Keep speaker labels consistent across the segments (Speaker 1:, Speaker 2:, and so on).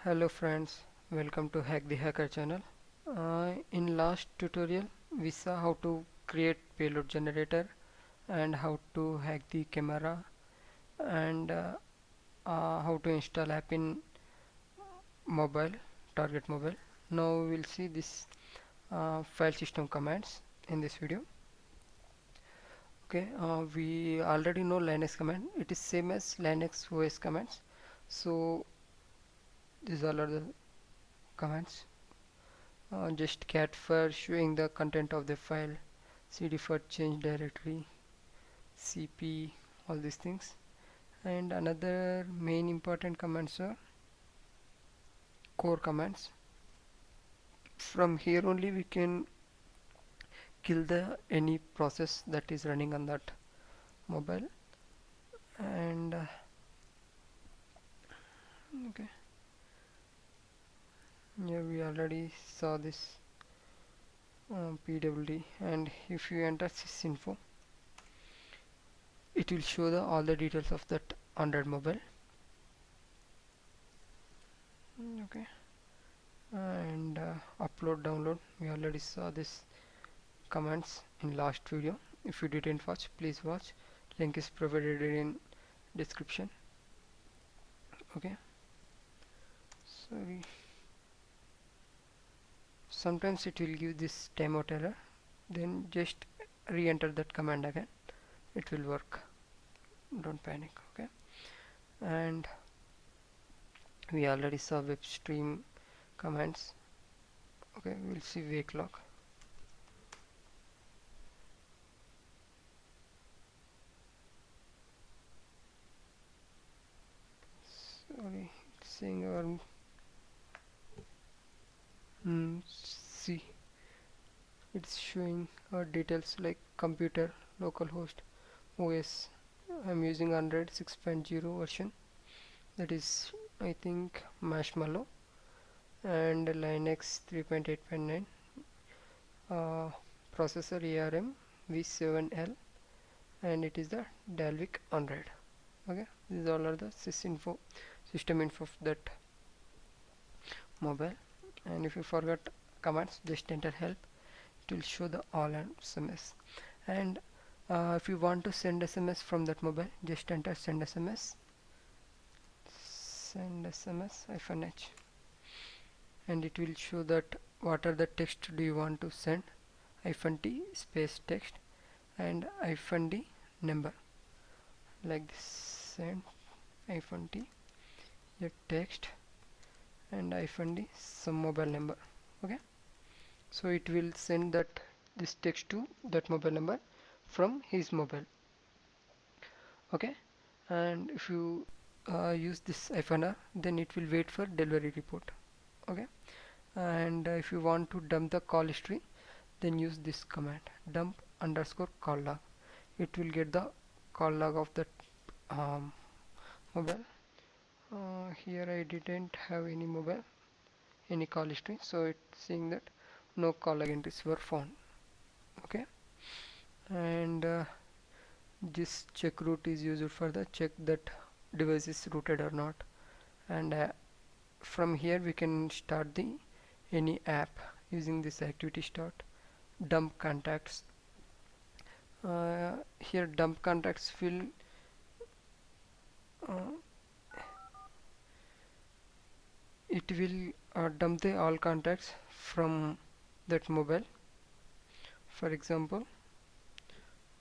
Speaker 1: Hello friends, welcome to Hack the Hacker channel. In last tutorial we saw how to create payload generator and how to hack the camera and how to install app in mobile, target mobile. Now we will see this file system commands in this video. Okay, we already know Linux command. It is same as Linux OS commands. So these all are the commands. Just cat for showing the content of the file, cd for change directory, cp, all these things. And another main important commands are core commands. From here only we can kill the any process that is running on that mobile. And okay, yeah, we already saw this pwd, and if you enter sysinfo, it will show the all the details of that Android mobile. Okay, and upload download, we already saw this commands in last video. If you didn't watch, please watch. Link is provided in description. Okay, sorry, sometimes it will give this timeout error, then just re-enter that command again, it will work, don't panic. Okay, and we already saw web stream commands. Okay, we'll see wake log. Sorry, it's saying our see, it's showing our details like computer, localhost, OS. I'm using Android 6.0 version, that is I think Marshmallow, and Linux 3.8.9, processor ARM V7L, and it is the Dalvik Android. Okay, these all are the sysinfo, system info of that mobile. And if you forgot commands, just enter help, it will show the all SMS. And if you want to send SMS from that mobile, just enter send SMS, send SMS -h, and it will show that what are the text do you want to send, -t space text and -d number, like this, send -t your text and -d some mobile number. Okay, so it will send that this text to that mobile number from his mobile. Okay, and if you use this -r, then it will wait for delivery report. Okay, and if you want to dump the call history, then use this command, dump underscore call log. It will get the call log of that mobile. Here I didn't have any mobile, any call history, so it's saying that no call log entries were found. Okay, and this check route is used for the check that device is rooted or not. And from here we can start the any app using this activity start, dump contacts. Here dump contacts will uh, it will dump the all contacts from that mobile. For example,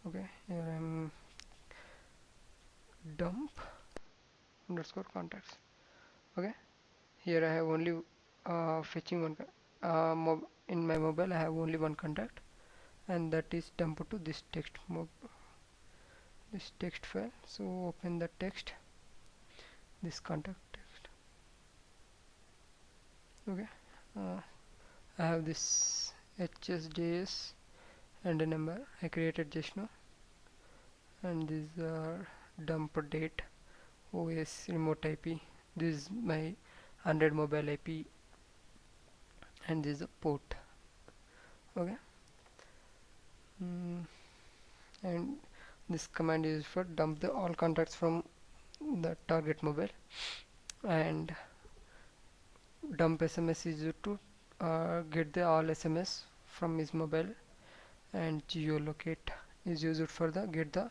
Speaker 1: okay, here I'm dump underscore contacts. Okay, here I have only fetching one in my mobile I have only one contact, and that is dumped to this this text file. So open the text, this contact text. Okay, I have this hsjs and a number I created just now, and these are dump date, OS, remote IP, this is my 100 mobile IP, and this is a port. Okay, and this command is for dump the all contacts from the target mobile. And dump SMS is used to get the all SMS from his mobile, and geolocate is used for the get the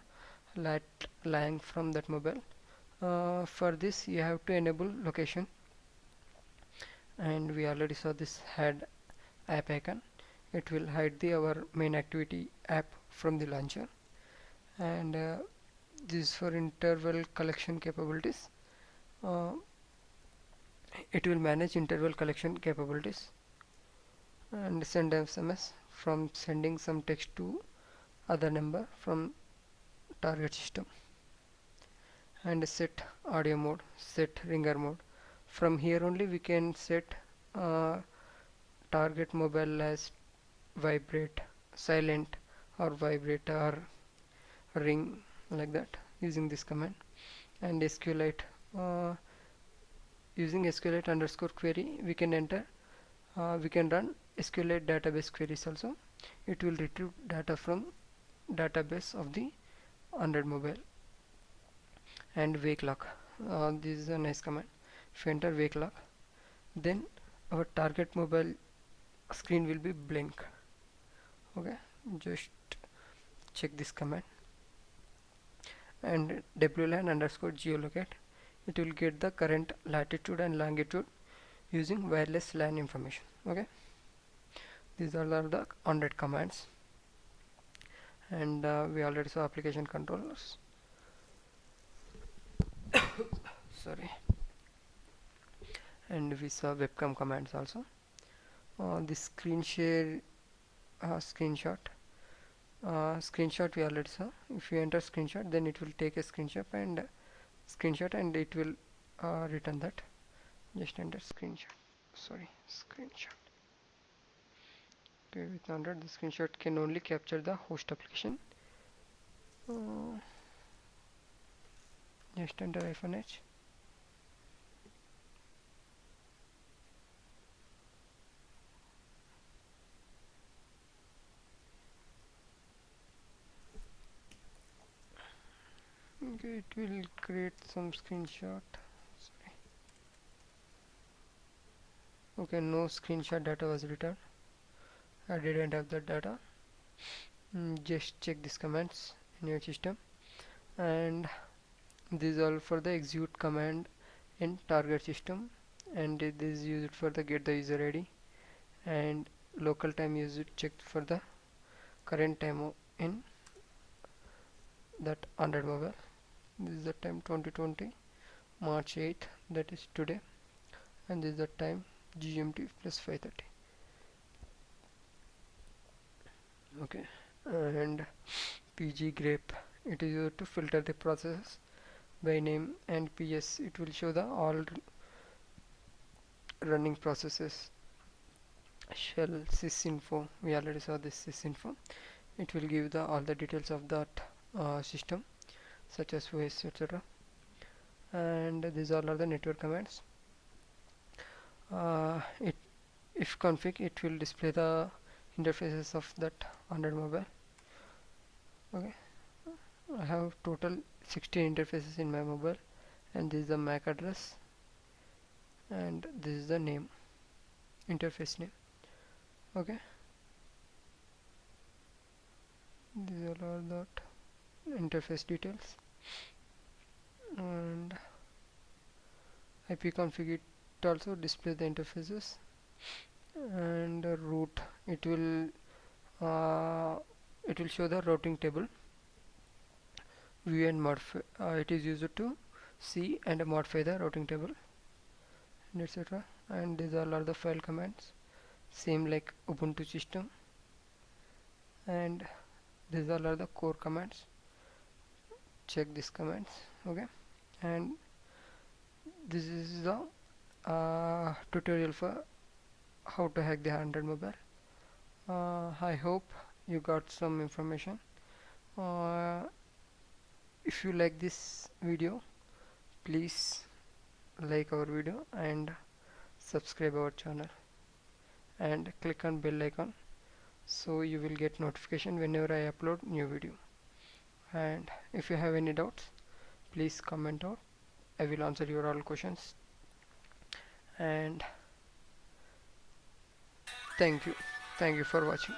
Speaker 1: lat lying from that mobile. For this you have to enable location, and we already saw this hide app icon. It will hide the our main activity app from the launcher, and this is for interval collection capabilities. uh, it will manage interval collection capabilities and send SMS from sending some text to other number from target system, and set audio mode, set ringer mode. From here only we can set uh, target mobile as vibrate, silent, or vibrate, or ring, like that, using this command. And SQLite, uh, using SQLite underscore query we can enter, we can run SQLite database queries also. It will retrieve data from database of the 100 mobile. And wake lock, this is a nice command. If you enter wake lock, then our target mobile screen will be blink. Okay, just check this command. And wlan underscore geolocate, it will get the current latitude and longitude using wireless LAN information. Okay, these are the 100 commands. And we already saw application controllers, sorry, and we saw webcam commands also. The screen share, screenshot we already saw. If you enter screenshot, then it will take a screenshot and it will return that. Just enter screenshot, sorry, screenshot. Okay, with 100 the screenshot can only capture the host application. Just enter -h. Okay, it will create some screenshot. Sorry. Okay, no screenshot data was returned. I didn't have that data. Just check these commands in your system, and this is all for the execute command in target system, and this is used for the get the user ID, and local time used checked for the current time in that 100 mobile. This is the time 2020 March 8th, that is today, and this is the time GMT plus 5:30. Okay, and PG grep, it is used to filter the process by name, and PS, it will show the all running processes. Shell sysinfo, we already saw this sysinfo. It will give the all the details of that system, such as OS, etc. And these all are the network commands. It if config, it will display the interfaces of that 100 mobile. Okay, I have total 16 interfaces in my mobile, and this is the MAC address, and this is the name, interface name. Okay, these all are that interface details. And ipconfig, it also displays the interfaces. And route, it will show the routing table, view and modify, it is used to see and modify the routing table, and etc. And these all are the file commands, same like Ubuntu system. And these all are the core commands. Check these commands. Okay, and this is the tutorial for how to hack the 100 mobile. I hope you got some information. If you like this video, please like our video and subscribe our channel, and click on bell icon so you will get notification whenever I upload new video. And if you have any doubts, please comment out. I will answer your all questions. And Thank you. Thank you for watching.